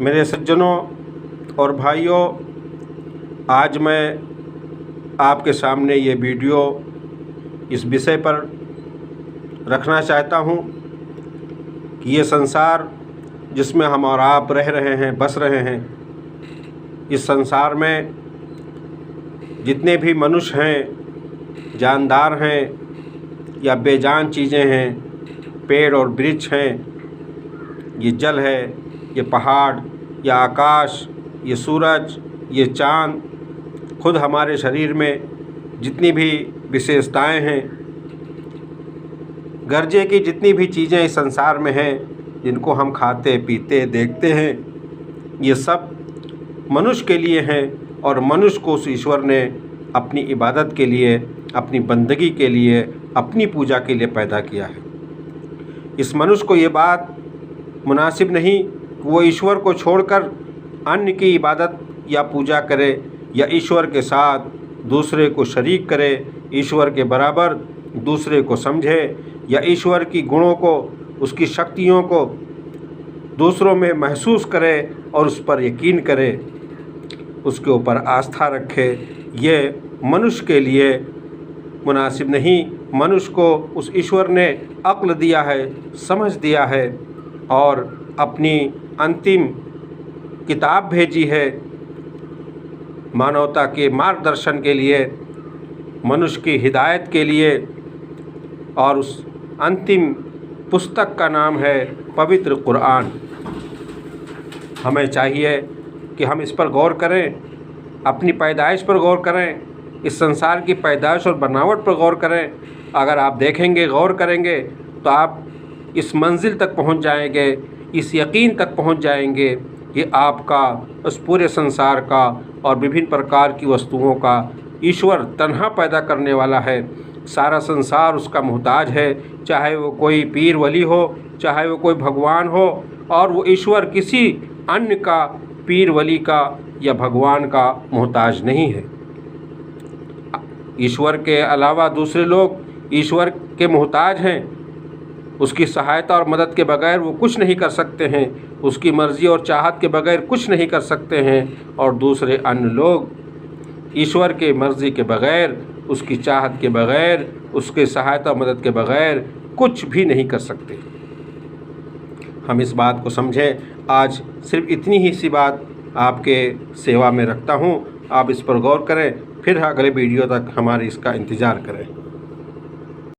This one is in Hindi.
मेरे सज्जनों और भाइयों, आज मैं आपके सामने ये वीडियो इस विषय पर रखना चाहता हूँ कि ये संसार जिसमें हम और आप रह रहे हैं, बस रहे हैं, इस संसार में जितने भी मनुष्य हैं, जानदार हैं या बेजान चीज़ें हैं, पेड़ और वृक्ष हैं, ये जल है, ये पहाड़, या आकाश, ये सूरज, ये चाँद, खुद हमारे शरीर में जितनी भी विशेषताएं हैं, गर्जे की जितनी भी चीज़ें इस संसार में हैं, जिनको हम खाते पीते देखते हैं, ये सब मनुष्य के लिए हैं और मनुष्य को उस ईश्वर ने अपनी इबादत के लिए, अपनी बंदगी के लिए, अपनी पूजा के लिए पैदा किया है। इस मनुष्य को ये बात मुनासिब नहीं कि वो ईश्वर को छोड़कर अन्य की इबादत या पूजा करे या ईश्वर के साथ दूसरे को शरीक करे, ईश्वर के बराबर दूसरे को समझे या ईश्वर की गुणों को, उसकी शक्तियों को दूसरों में महसूस करे और उस पर यकीन करे, उसके ऊपर आस्था रखे। ये मनुष्य के लिए मुनासिब नहीं। मनुष्य को उस ईश्वर ने अक्ल दिया है, समझ दिया है और अपनी अंतिम किताब भेजी है मानवता के मार्गदर्शन के लिए, मनुष्य की हिदायत के लिए, और उस अंतिम पुस्तक का नाम है पवित्र कुरान। हमें चाहिए कि हम इस पर गौर करें, अपनी पैदाइश पर गौर करें, इस संसार की पैदाइश और बनावट पर गौर करें। अगर आप देखेंगे, गौर करेंगे तो आप इस मंजिल तक पहुंच जाएंगे, इस यकीन तक पहुंच जाएंगे कि आपका, उस पूरे संसार का और विभिन्न प्रकार की वस्तुओं का ईश्वर तन्हा पैदा करने वाला है। सारा संसार उसका मोहताज है, चाहे वो कोई पीर वली हो, चाहे वो कोई भगवान हो, और वो ईश्वर किसी अन्य का, पीर वली का या भगवान का मोहताज नहीं है। ईश्वर के अलावा दूसरे लोग ईश्वर के मोहताज हैं, उसकी सहायता और मदद के बगैर वो कुछ नहीं कर सकते हैं, उसकी मर्ज़ी और चाहत के बगैर कुछ नहीं कर सकते हैं, और दूसरे अन्य लोग ईश्वर के मर्ज़ी के बगैर, उसकी चाहत के बगैर, उसके सहायता और मदद के बगैर कुछ भी नहीं कर सकते। हम इस बात को समझें। आज सिर्फ इतनी ही सी बात आपके सेवा में रखता हूँ। आप इस पर गौर करें, फिर अगले वीडियो तक हमारी इसका इंतज़ार करें।